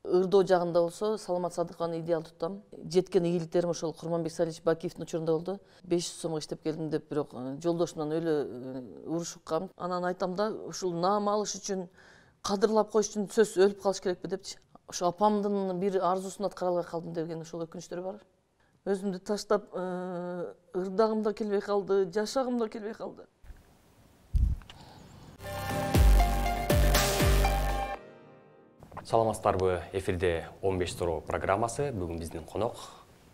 ырдоо жагында болсо Саламат Садыкованы идеал тутам. Жеткен ийгиликтерим ошол Курманбек Салич Бакиевдин учурунда болду. 500 сомго иштеп келдим деп, бирок жолдошумдан өлө урушуп калдым. Анан айтам да, ушул наам алыш үчүн, кадырлап коюш үчүн сөз өлүп калыш керекпи депчи. Ошо апамдын бир арзусун аткара албай калдым деген ошол өкүнүчтөр бар. Өзүмдү таштап, ырдагым да келбей калды, жашагым да келбей калды. Саламатсыздарбы, эфирде 15 суроо программасы. Бүгүн биздин конок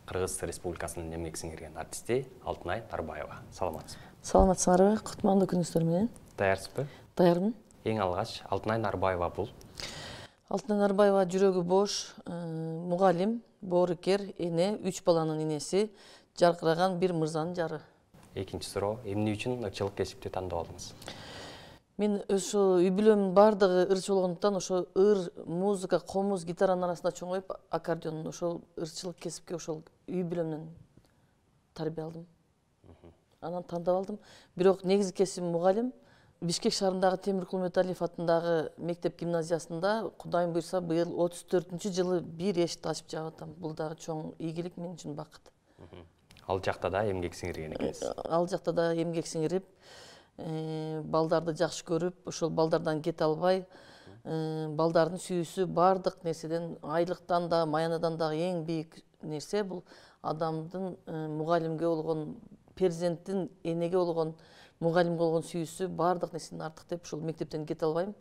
Кыргыз Республикасынын эмгек сиңирген артисти Алтынай Нарбаева. Саламатсызбы? Саламатсыңарбы? Кутмандуу күнүңүздөр менен. Даярсызбы? Даярмын. Эң алгач Алтынай Нарбаева бул? Алтынай Нарбаева жүрөгү бош, мугалим, боорукер, эне, 3 баланын энеси, жаркыраган бир мырзанын жары. Экинчи суроо, эмне үчүн ырчылык кесипти тандап алдыңыз? Мен ошо үй бүлөмдүн баардыгы ырчы болгондуктан ошо ыр, музыка, комуз, гитаранын арасында чоңоюп, аккордеон ошол ырчылык кесипке ошол үй бүлөмдөн тарбия алдым. Анан тандап алдым. Бирок негизги кесибим мугалим. Бишкек шаарындагы Темиркул Металиев атындагы мектеп гимназиясында Кудайым буйрса быйыл 34-жылы бир эшикти ачып жаап атам. Бул дагы чоң ийгилик, мен үчүн бакыт. Ал жакта да эмгек сиңирген экенсиз. Ал жакта да эмгек сиңирип, балдарды жакшы көрүп, ошол балдардан кете албай, балдардын сүйүүсү бардык нерседен, айлыктан да, маянадан да эң бийик нерсе бул адамдын мугалимге болгон, перзенттин энеге болгон, мугалимге болгон сүйүүсү бардык нерседен артык деп ошол мектептен кете албайм.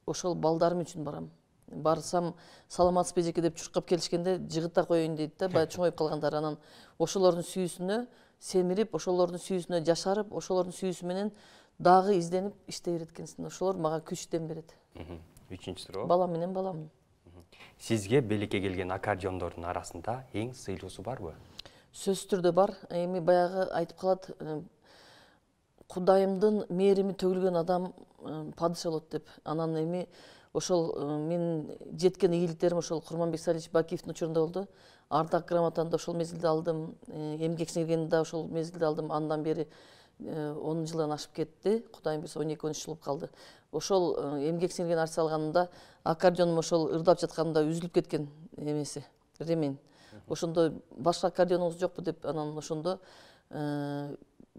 Ошол балдарым үчүн барам. Барсам, саламатсызбы эжеке деп чуркап келишкенде жыгыта коеюн дейт да, баягы чоңоюп калгандар. Анан ошолордун сүйүүсүнө семирип, ошолордун сүйүүсүнө жашарып, ошолордун сүйүүсү менен дагы изденип иштей берет экенсиң. Ошолор мага күчтен берет. Үчүнчү суроо. Балам менен балам. Сизге белекке келген аккордеондордун арасында эң сыйлуусу барбы? Сөзсүз түрдө бар. Эми баягы айтып калат, Кудайымдын мээрими төгүлгөн адам падыша болот деп. Анан эми ошол мен жеткен ийгиликтерим ошол Курманбек Салич Бакиевдин учурунда болду. Ардак грамотаны да ошол мезгилде алдым. Эмгек сиңиргенди да ошол мезгилде алдым. Андан бери 10 жылдан ашып кетти. Кудайым буйрса 12-13 жыл болуп калды. Ошол эмгек сиңирген артист алганымда аккордеонум ошол ырдап жатканда үзүлүп кеткен эмеси, ремень. Ошондо башка аккордеонуңуз жокпу деп, анан ошондо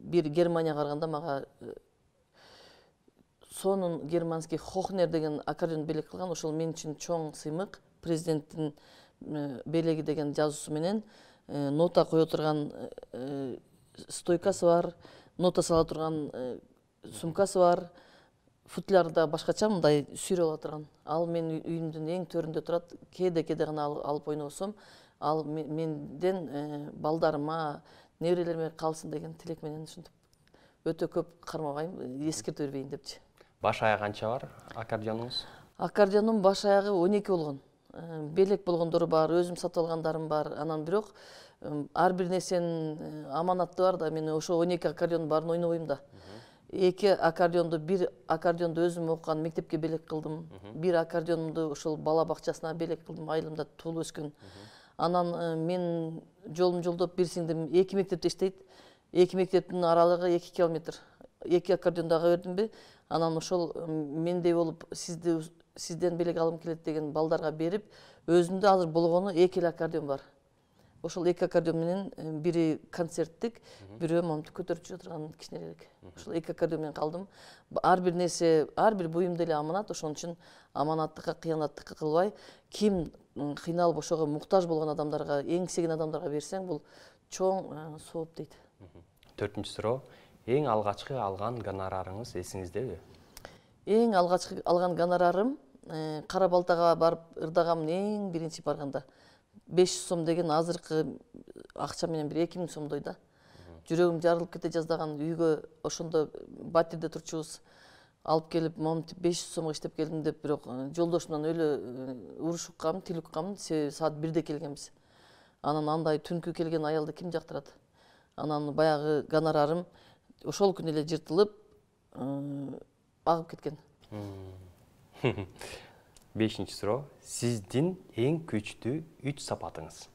бир Германияга барганда мага сонун германский Хохнер деген аккордеон белек кылган. Ошол мен үчүн чоң сыймык. Президенттин белеги деген жазуусу менен нота кое турган стойкасы бар, нота сала турган сумкасы бар. Футляры да башкача, мындай сүйрөп ала турган. Ал менин үйүмдүн эң төрүндө турат. Кээде гана алып ойносом, ал менден балдарыма, неберелериме калсын деген тилек менен ушинтип өтө көп кармабайм, эскертип бербейин депчи. Баш аягы канча бар аккордеонуңуз? Аккордеонум баш аягы 12 болгон. Белек болгондору бар, өзүм сатып алгандарым бар. Анан бирок ар бир нерсенин аманаты бар да, мен ошо 12 аккордеондун баарын ойнобойм да. Бир аккордеонду өзүм окуган мектепке белек кылдым. Бир аккордеонумду ошол бала бакчасына белек кылдым, айылымда туулуп өскөн. Анан мен жолум жолдоп бир сиңдим 2 мектепте иштейт. 2 мектептин аралыгы 2 километр. 2 аккордеон дагы бердимби? Анан ошол мендей болуп сизден белек алым келет деген балдарга берип, өзүмдө азыр болгону 2 эле аккордеон бар. Ошол 2 аккордеон менен бири концерттик, бирөө моментип көтөрүп жүрө турган кичинерээк. Ошол 2 аккордеон менен калдым. Ар бир нерсе, ар бир буюм деле аманат, ошон үчүн аманаттыкка, кыянаттыкка кылбай, ким кыйналып ошого муктаж болгон адамдарга, эңсеген адамдарга берсең, бул чоң сооп дейт. 4-үнчү суроо. Эң алгачкы алган гонорарыңыз эсиңиздеби? Эң алгачкы алган гонорарым Кара Балтага барып ырдагам эң биринчи барганда 500 сом деген азыркы акча менен бир 2000 сомдой да. Жүрөгүм жарылып кете жаздаган, үйгө ошондо батирде турчубуз. Алып келип, моментип 500 сомго иштеп келдим деп, бирок жолдошумдан өлө урушуп калдым, тилип калдым, себеби саат 1де келгенбиз. Анан андай түнкү келген аялды ким жактырат? Анан баягы гонорарым ошол күнү эле жыртылып, агып кеткен. 5-чи суроо. Сиздин эң күчтүү 3 сапатыңыз?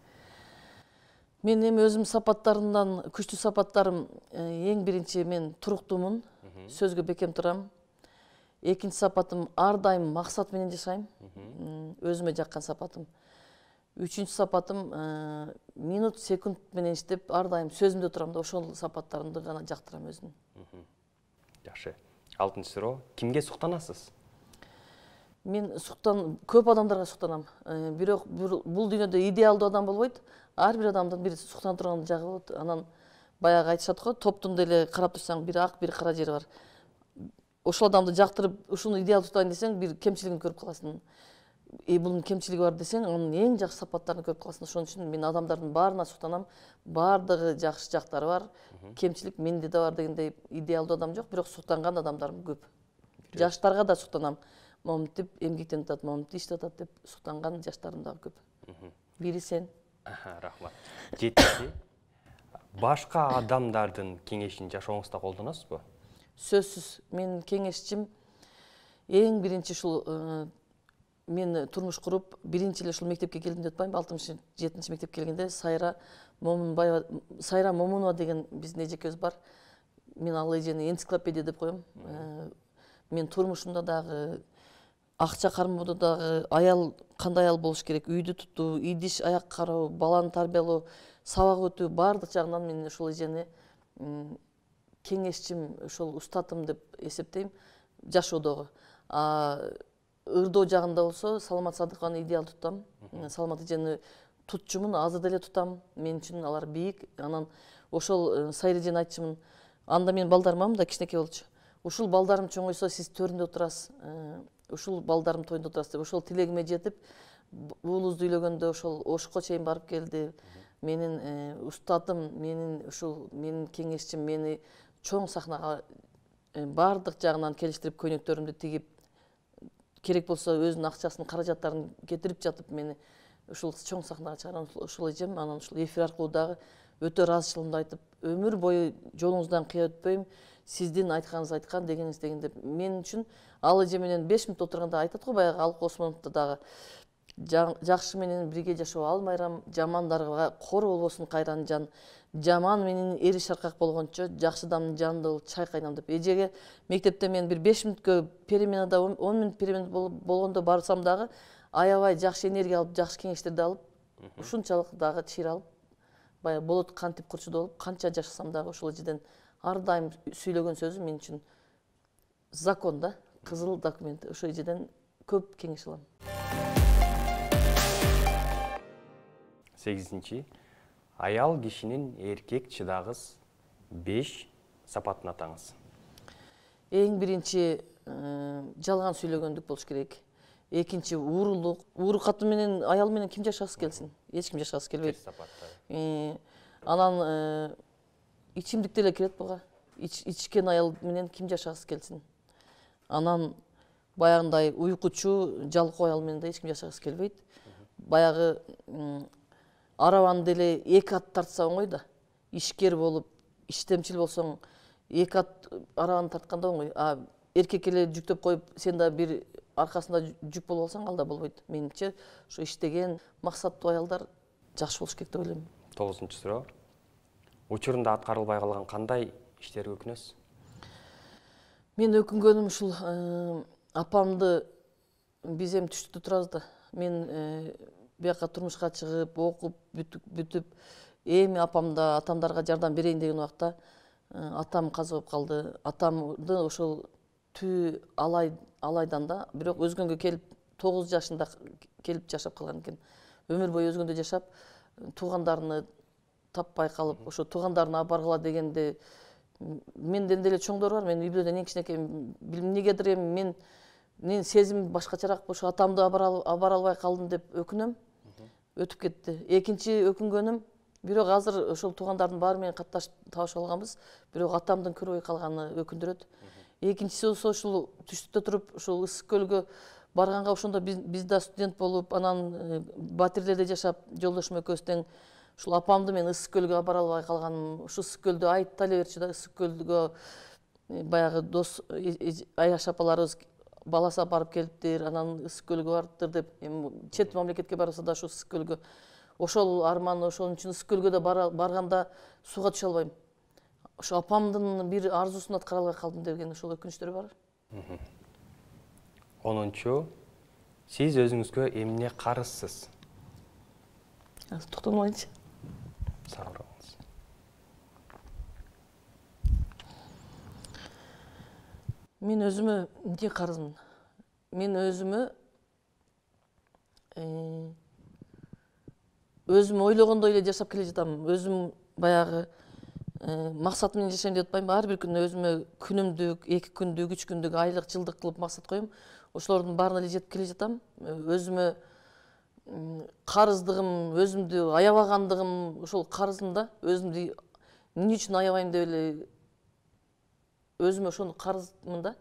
Мен эми өзүм сапаттарымдан, күчтүү сапаттарым, эң биринчи мен туруктуумун, сөзгө бекем турам. Экинчи сапатым ар дайым максат менен жашайм. өзүмө жаккан сапатым. Үчүнчү сапатым минут секунд менен иштеп ар дайым сөзүмдө турам да, ошол сапаттарымды гана жактырам өзүмдүн. Жакшы. 6-чы суроо, кимге суктанасыз? Мен көп адамдарга суктанам. Бирок бул дүйнөдө идеалдуу адам болбойт. Ар бир адамдын бир суктана турган жагы болот. Анан баягы айтышат го, топтун деле карап турсаң, бир ак, бир кара жери бар. Ошол адамды жактырып, ушуну идеал тутайын десең, бир кемчилигин көрүп каласың. Бунун кемчилиги бар десең, анын эң жакшы сапаттарын көрүп каласың. Ошон үчүн мен адамдардын баарына суктанам. Баардыгы жакшы жактары бар. Кемчилик менде да бар дегендей идеалдуу адам жок, бирок суктанган адамдарым көп. Жаштарга да суктанам. Моминтип эмгектенип атат, моминтип иштеп атат деп суктанган жаштарым дагы көп. Бири сен. Рахмат. 7-чи, башка адамдардын кеңешин жашооңузда колдоносузбу? Сөзсүз. Менин кеңешчим эң биринчи ушул мен турмуш куруп, биринчи эле ушул мектепке келдим деп атпаймынбы? 67-чи мектепке келгенде Сайра Момунова деген биздин эжекебиз бар. Мен ал эжени энциклопедия деп коем. Мен турмушумда дагы, акча кармоодо дагы аял кандай аял болуш керек, үйдү тутуу, идиш аяк кароо, баланы тарбиялоо, сабак өтүү баардык жагынан мен ушул эжени кеңешчим, ушул устатым деп эсептейм жашоодогу. Ырдоо жагында болсо Саламат Садыкованы идеал тутам. Саламат эжени тутчумун, азыр деле тутам. Мен үчүн алар бийик. Анан ошол Сайра эжени айтчумун, анда менин балдарым да кичинекей болчу. Ушул балдарым чоңойсо сиз төрүндө отурасыз. Ушул балдарым тоюнда отурасыз деп ошол тилегиме жетип, уулубузду үйлөгөндө ошол Ошко чейин барып келди. Менин устатым, менин кеңешчим мени чоң сахнага баардык жагынан келиштирип, көйнөктөрүмдү тигип, керек болсо өзүнүн акчасын, каражаттарын кетирип жатып мени ушул чоң сахнага чыгарган ушул эжем. Анан ушул эфир аркылуу дагы өтө ыраазычылыгымды айтып, өмүр бою жолуңуздан кыя өтпөйм, сиздин айтканыңыз айткан, дегениңиз деген деп. Мен үчүн ал эже менен 5 минут отурганда айтат го, баягы Алык Осмоновдо дагы, жакшы менен бирге жашоо алмайрам, жамандарга кор болбосун кайран жан, жаман менен эри шаркак болгончо, жакшы адамдын жанында болуп чай кайнам деп. Эжеге мектепте мен бир 5 мүнөткө переменада 10 мүнөт перемена болгондо барсам дагы аябай жакшы энергия алып, жакшы кеңештерди алып, ушунчалык дагы чыйра алып, баягы болот кантип курчуду болуп, канча жашасам дагы ошол эжеден ар дайым сүйлөгөн сөзүм мен үчүн закон да, кызыл документ. Ошол эжеден көп кеңеш алам. 8-чи, аял кишинин эркек чыдагыс 5 сапатын атаңыз. Эң биринчи жалган сүйлөгөндүк болуш керек. Экинчи уурулук. Ууру катын менен аял менен ким жашагысы келсин? Эч ким жашагысы келбейт. Анан ичимдик деле кирет буга. Ичкен аял менен ким жашагысы келсин? Анан баягындай уйкучу, жалкоо аял менен да эч ким жашагысы келбейт. Баягы арабаны деле 2 ат тартса оңой да. Ишкер болуп, иштемчил болсоң, 2 ат арабаны тартканда оңой. Эркек эле жүктөп коюп, сен да бир аркасында жүк болуп алсаң, ал да болбойт. Менимче, ошо иштеген, максаттуу аялдар жакшы болуш керек деп ойлойм. 9-чу суроо. Учурунда аткарылбай калган кандай иштерге өкүнөсүз? Мен өкүнгөнүм ушул апамды биз эми түштүктө турабыз да. Мен бияка турмушка чыгып, окуп, бүтүп, эми апамда, атамдарга жардам берейин деген убакта атам каза болуп калды. Атамды ошол тү алайдан да, бирок өзгөнгө келип 9 жашында келип жашап калган экен. Өмүр бою өзгөндө жашап, туугандарыны таппай калып, ошо туугандарына алып баргыла дегенде менден деле чоңдор бар. Мен үй бүлөдөн эң кичинекей. Эмнегедир эми мен сезим башкачараак, ошо атамды албара албай калдым деп өкүнөм. Өтүп кетти. Экинчи өкүнгөнүм, бирок азыр ошол туугандардын баары менен катташып табышып алганбыз, бирок атамдын көрбөй калганы өкүндүрөт. Экинчиси ушул түштүктө туруп, ушул Ысык көлгө барганга, ошондо биз да студент болуп, анан Батирлерде жашап, жолдошум экөөбүз тең ушул апамды мен Ысык көлгө бара албай калганым, ушу Ысык көлдү айта эле берчү да. Ысык көлгө баягы дос Аяш апаларыбыз баласы барып келиптир, анан Ысык көлгө барыптыр деп, эми чет мамлекетке барса да ушу Ысык көлгө, ошол арман, ошон үчүн Ысык көлгө да барганда сууга түшө албайм. Ошо апамдын бир арзусун аткара албай калдым деген ошол өкүнүчтөр бар. 10-чу, Сиз өзүңүзгө эмне карызсыз? Токтолмойчу. Сабыр. Мен өзүмө эмне карызмын? Мен өзүмө өзүм ойлогондой эле жашап келе жатам. Өзүм баягы максат менен жашайм деп атпайм. Ар бир күнү өзүмө күнүмдүк, 2 күндүк, 3 күндүк, айлык, жылдык кылып максат коем. Ошолордун баарына эле жетип келе жатам. Өзүмө карыздыгым, өзүмдү аябагандыгым, ошол карызымда өзүмдү эмне үчүн аябайм деп эле өзүмө ошону карызмын да.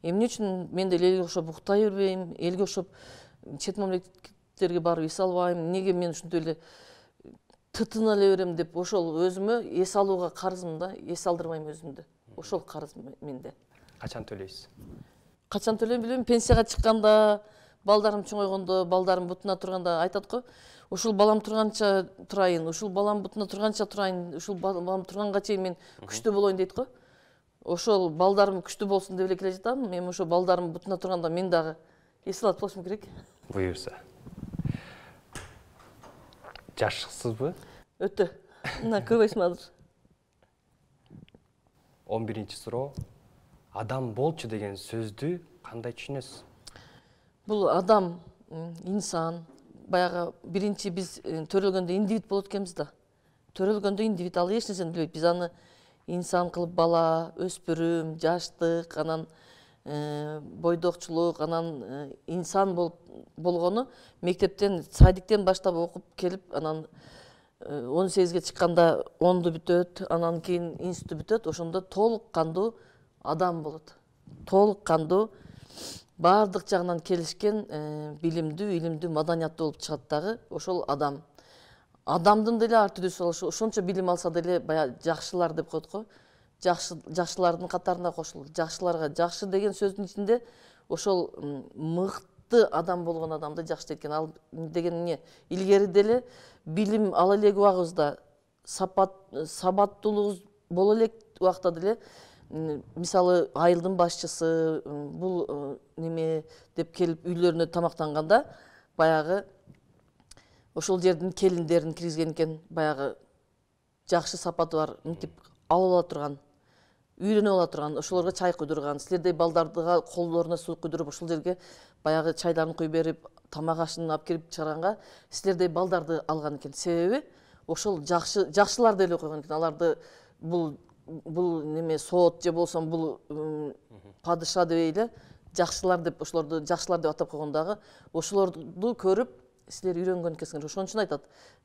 Эмне үчүн мен деле элге окшоп уктай бербейм, элге окшоп чет мамлекеттерге барып эс албайм, неге мен ушинтип эле тытына эле берем деп ошол өзүмө эс алууга карызмын да, эс алдырбайм өзүмдү. Ошол карыз менде. Качан төлөйсүз? Качан төлөйм билбейм, пенсияга чыкканда, балдарым чоңойгондо, балдарым бутуна турганда айтат го, ушул балам турганча турайын, ушул балам бутуна турганча турайын, ушул балам турганга чейин мен күчтүү болоюн дейт го. Ошол балдарым күчтүү болсун деп эле келе жатам. Мен ошо балдарым бутуна турганда мен дагы эс алат болушум керек. Буюрса. Жашсызбы? Өтө. Мына көрбөйсүңбү азыр? 11-чи суроо. Адам болчу деген сөздү кандай түшүнөсүз? Бул адам, инсан, баягы биринчи биз төрөлгөндө индивид болот экенбиз да. Төрөлгөндө индивид ал эч нерсени билбейт. Биз аны инсан кылып бала, өспүрүм, жаштык, анан бойдокчулук, анан инсан болуп болгону мектептен, садиктен баштап окуп келип, анан 18-ге чыкканда 10-ду бүтөт, анан кийин институту бүтөт, ошондо толук кандуу адам болот. Толук кандуу баардык жагынан келишкен билимдүү, илимдүү, маданияттуу болуп чыгат дагы ошол адам. Адамдын деле ар түрдүүсү бар. Ошончо билим алса деле баягы жакшылар деп коет го. Жакшылардын катарына кошулат. Жакшыларга жакшы деген сөздүн ичинде ошол мыкты адам болгон адамды жакшы дейт экен. Ал деген эмне? Илгери деле билим ала элек убагыбызда сабаттуулугубуз боло элек убакта деле мисалы айылдын башчысы бул неме деп келип үйлөрүнө тамактанганда баягы ошол жердин келиндерин киргизген экен, баягы жакшы сапаты бар, мынтип ала турган, үйрөнүп ала турган, ошолорго чай куйдурган, силердей балдарга колдоруна суу куйдуруп ошол жерге баягы чайларын куюп берип, тамак ашын алып келип чыгарганга силердей балдарды алган экен. Себеби ошол жакшылар деле койгон экен. Аларды бул неме соот же болсо бул падыша дебей эле жакшылар деп ошолорду жакшылар деп атап койгон дагы ошолорду көрүп силер үйрөнгөн экенсиңер. Ошон үчүн айтат,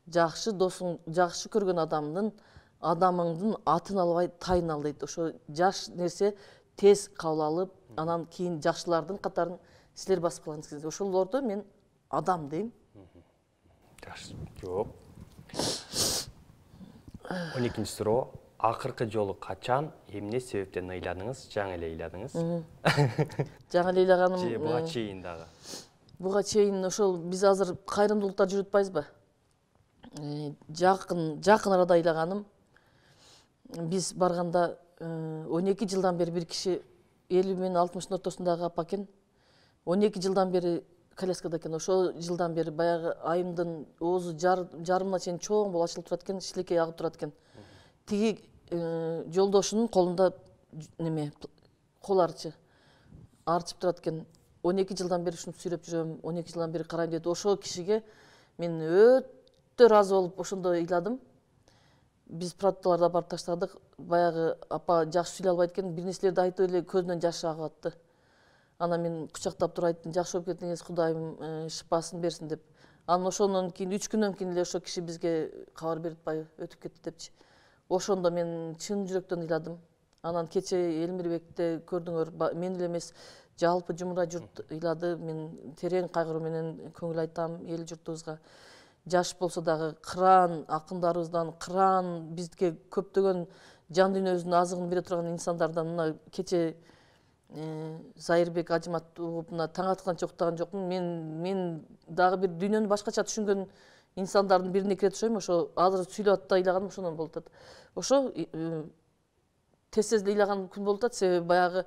жакшы досуң, жакшы көргөн адамыңдын атын албай тайын ал дейт. Ошо жаш нерсе тез кабыл алып, анан кийин жакшылардын катарын силер басып калган экенсиңер. Ошолорду мен адам дейм. Жакшы. Жооп. 12-чи суроо. Акыркы жолу качан, эмне себептен ыйладыңыз, жаңы эле ыйладыңыз? Жаңы эле ыйлаганым же буга чейин дагы? Буга чейин ошол биз азыр кайрымдуулукта жүрүп атпайбызбы? Жакын арада ыйлаганым. Биз барганда 12 жылдан бери бир киши 50 менен 60-тын ортосундагы апа экен. 12 жылдан бери коляскада экен. Ошол жылдан бери баягы айымдын оозу жарымына чейин чоң болуп ачылып турат экен, шилекей агып турат экен. Тиги жолдошунун колунда неме кол арчы арчып турат экен. 12 жылдан бери ушуну сүйрөп жүрөм, 12 жылдан бери карайм дейт. Ошол кишиге мен өтө ыраазы болуп ошондо ыйладым. Биз продукталарды барып таштадык. Баягы апа жакшы сүйлөй албайт экен, бир нерселерди айтып эле көзүнөн жаш агып атты. Анан мен кучактап туруп айттым, жакшы болуп кеттиңиз, Кудайым шыпасын берсин деп. Анан ошондон кийин 3 күндөн кийин эле ошол киши бизге кабар берип атпайбы, өтүп кетти депчи. Ошондо мен чын жүрөктөн ыйладым. Анан кече Элмирбекте көрдүңөр, мен эле эмес, жалпы жумура журт ыйлады. Мен терең кайгыруу менен көңүл айтам эл журтубузга. Жаш болсо дагы кыран акындарыбыздан, кыран бизге көптөгөн жан дүйнөбүздүн азыгын бере турган инсандардан мына кече Зайырбек Ажыматовна таң атканча уктаган жокмун. Мен дагы бир дүйнөнү башкача түшүнгөн инсандардын бирине кире турсайм, ошо азыр сүйлөп атта ыйлаганым ошондон болуп атат. Ошо тез эле ыйлаган күн болуп атат, себеби баягы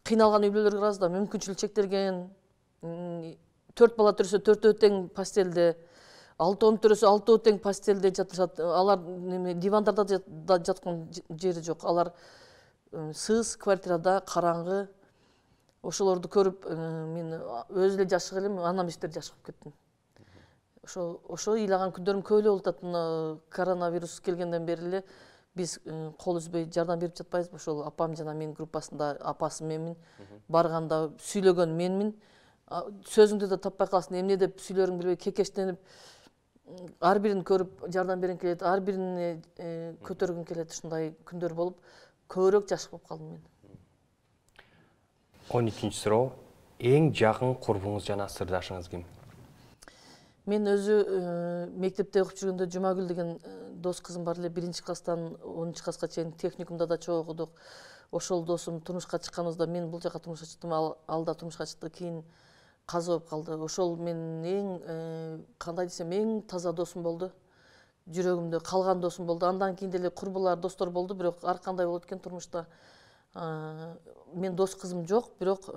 кыйналган үй бүлөлөргө барабыз да, мүмкүнчүлүк чектелген, 4 бала төрөсө 4 тең постелде, 6 төрөсө 6 тең постелде жатышат. Алар дивандарда да жаткан жери жок. Алар сыз квартирада караңгы. Ошолорду көрүп мен өзү эле жашык элем, анам иштер жашыгып кеттим. Ошо ыйлаган күндөрүм көп эле болуп атат. Мына коронавирус келгенден бери эле биз кол үзбөй жардам берип жатпайбызбы? Ошол апам жана менин группасында апасы менмин. Барганда сүйлөгөн менмин. Сөзүңдү да таппай каласың, эмне деп сүйлөрүңдү билбей кекештенип, ар бирин көрүп жардам бергим келет, ар бирине көтөргүм келет. Ушундай күндөр болуп, көбүрөөк жашык болуп калдым мен. 12-нчи суроо. Эң жакын курбуңуз жана сырдашыңыз ким? Мен өзү мектепте окуп жүргөндө Жумагүл деген дос кызым бар эле. 1-класстан 10 класска чейин техникумда да чогуу окудук. Ошол досум турмушка чыкканыбызда мен бул жака турмушка чыктым, ал да турмушка чыкты. Кийин каза болуп калды. Ошол менин эң кандай десем, эң таза досум болду. Жүрөгүмдө калган досум болду. Андан кийин деле курбулар, достор болду, бирок ар кандай болот экен турмушта. Мен дос кызым жок, бирок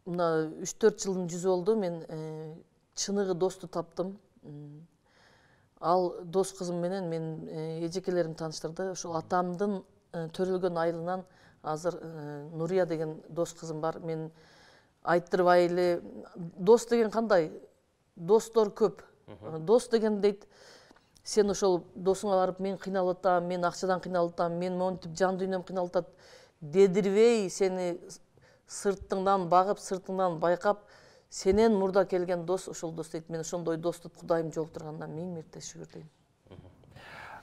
мына 3-4 жылдын жүзү болду. Мен чыныгы досту таптым. Ал дос кызым менен мен эжекелерим тааныштырды. Ошол атамдын төрөлгөн айылынан азыр Нурия деген дос кызым бар. Мен айттырбай эле, дос деген кандай? Достор көп. Дос деген дейт, сен ошол досуңа барып, мен кыйналып атам, мен акчадан кыйналып атам, мен монтип жан дүйнөм кыйналып атат дедирбей, сени сыртыңдан багып, сыртыңдан байкап, сенен мурда келген дос ошол дос дейт. Мен ошондой досту Кудайым жолуктурганына 1000 мирте шүгүр дейм.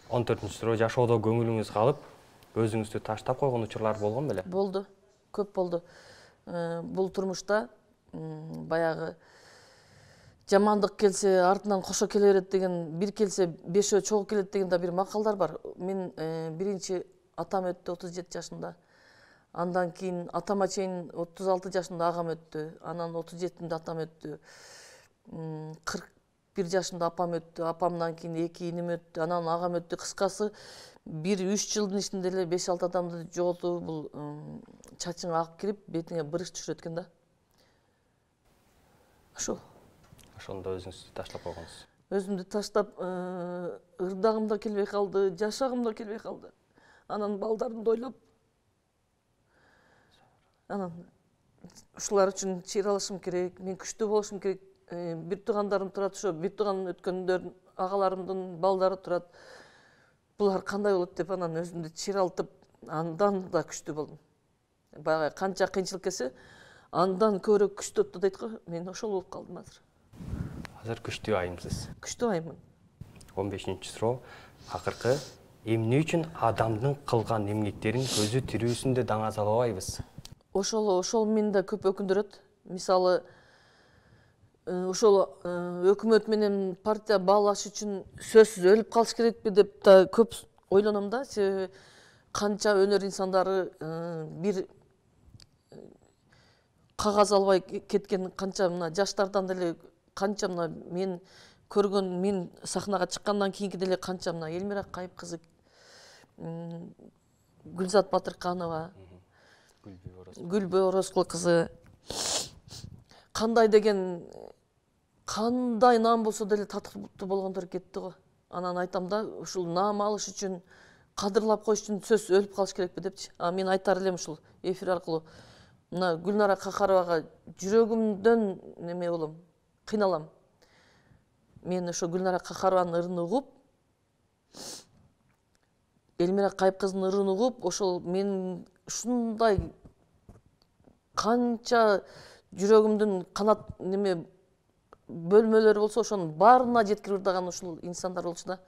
14-нчи суроо. Жашоодо көңүлүңүз калып, өзүңүздү таштап койгон учурлар болгон беле? Болду, көп болду. Бул турмушта баягы жамандык келсе артынан кошо келе берет деген, бир келсе бешөө чогуу келет деген да бир макалдар бар. Мен биринчи атам өттү 37 жашында. Андан кийин атама чейин 36 жашында агам өттү. Анан 37-нде атам өттү. 41 жашында апам өттү. Апамдан кийин 2 иним өттү. Анан агам өттү. Кыскасы 1-3 жылдын ичинде эле 5-6 адамды жоготуп, бул чачың агып кирип, бетиңе бырыш түшүрөт экен да. Ошол. Ошондо өзүңүздү таштап койгонсуз. Өзүмдү таштап, ырдагым да келбей калды, жашагым да келбей калды. Анан балдарымды ойлоп, анан ушулар үчүн чыйралышым керек, мен күчтүү болушум керек. Бир туугандарым турат, ошо бир тууган өткөндөрдүн агаларымдын балдары турат. Булар кандай болот деп анан өзүмдү чыйралтып, андан да күчтүү болдум. Баягы канча кыйынчылык келсе, андан көбүрөөк күчтүү өттү дейт го. Мен ошол болуп калдым азыр. Азыр күчтүү айымсыз. Күчтүү айыммын. 15-нчи суроо. Акыркы, эмне үчүн адамдын кылган эмгектерин көзү тирүүсүндө даңазалабайбыз? Ошол мени да көп өкүндүрөт. Мисалы, ошол өкмөт менен партия баалаш үчүн сөзсүз өлүп калыш керекпи деп да көп ойлоном да. Себеби канча өнөр инсандары бир кагаз албай кеткен, канча мына жаштардан деле, канча мына мен көргөн, мен сахнага чыккандан кийинки деле канча мына Элмира Кайып кызы, Гүлзат Батырканова, Гүлбү Орозкул кызы, кандай деген, кандай наам болсо деле татыктуу болгондор кетти го. Анан айтам да, ушул наам алыш үчүн, кадырлап коюш үчүн сөз өлүп калыш керекпи депчи. Мен айтар элем ушул эфир аркылуу. Мына Гүлнара Кахаровага жүрөгүмдөн неме болом, кыйналам. Мен ошо Гүлнара Кахарованын ырын угуп, Элмира Кайып кызынын ырын угуп, ошол мен ушундай канча жүрөгүмдүн канат неме бөлмөлөрү болсо, ошонун баарына жеткирип ырдаган ушул инсандар болчу да.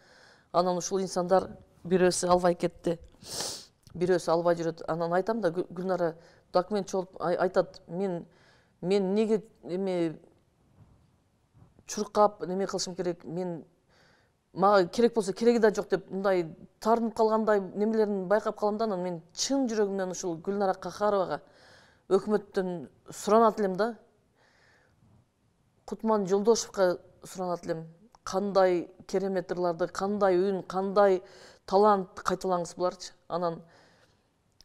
Анан ушул инсандар бирөөсү албай кетти, бирөөсү албай жүрөт. Анан айтам да, Гүлнара документ чогултуп айтат, мен эмнеге эме чуркап неме кылышым керек, мен мага керек болсо кереги да жок деп мындай тартынып калгандай немелерин байкап калам да. Анан мен чын жүрөгүмдөн ушул Гүлнара Кахаровага өкмөттөн суранат элем да. Кутман Жолдошевго суранат элем. Кандай керемет ырларды, кандай үн, кандай талант кайталаңыз буларчы. Анан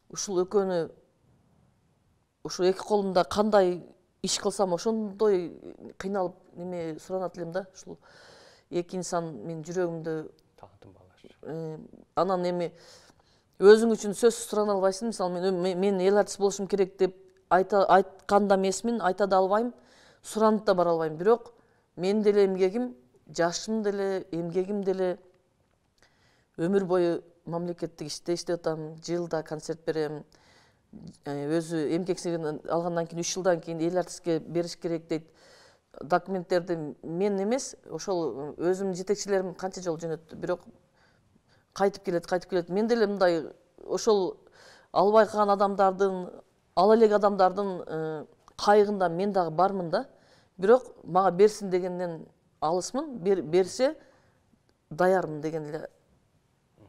ушул экөөнү, ушул эки колумда кандай иш кылсам ошондой кыйналып неме суранат элем да. Ушул эки инсан менин жүрөгүмдү Таатым багаш. анан эми өзүң үчүн сөз сурана албайсың. Мисалы мен эл артист болушум керек деп айткан да эмесмин, айта да албайм, суранып да бара албайм. Бирок менин деле эмгегим, жашым деле, эмгегим деле өмүр бою мамлекеттик иште иштеп атам, жылда концерт берем. Өзү эмгексиздигин алгандан кийин 3 жылдан кийин эл артистке бериш керек дейт. Документтерди мен эмес, ошол өзүмдүн жетекчилерим канча жолу жөнөттү. Бирок кайтып келет. Мен деле мындай ошол албай калган адамдардын, ала элек адамдардын кайгында мен дагы бармын да. Бирок мага берсин дегенден алысмын. Берсе даярмын деген эле.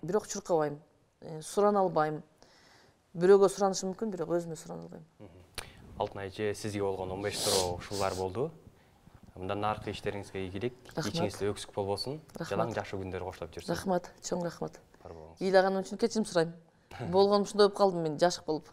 Бирок чуркабайм, сурана албайм. Бирөөгө суранышым мүмкүн, бирок өзүмө сурана албайм. Алтын эже, сизге болгон 15 туро ушулар болду. Мындан наркы иштериңизге ийгилик, ичиңизде өксүк болбосун. Жалаң жакшы күндөр коштоп жүрсүн. Рахмат, чоң рахмат. Бар болуңуз. Ыйлаганым үчүн кечирим сурайм. Болгонум ушундай болуп калдым мен, жашык болуп.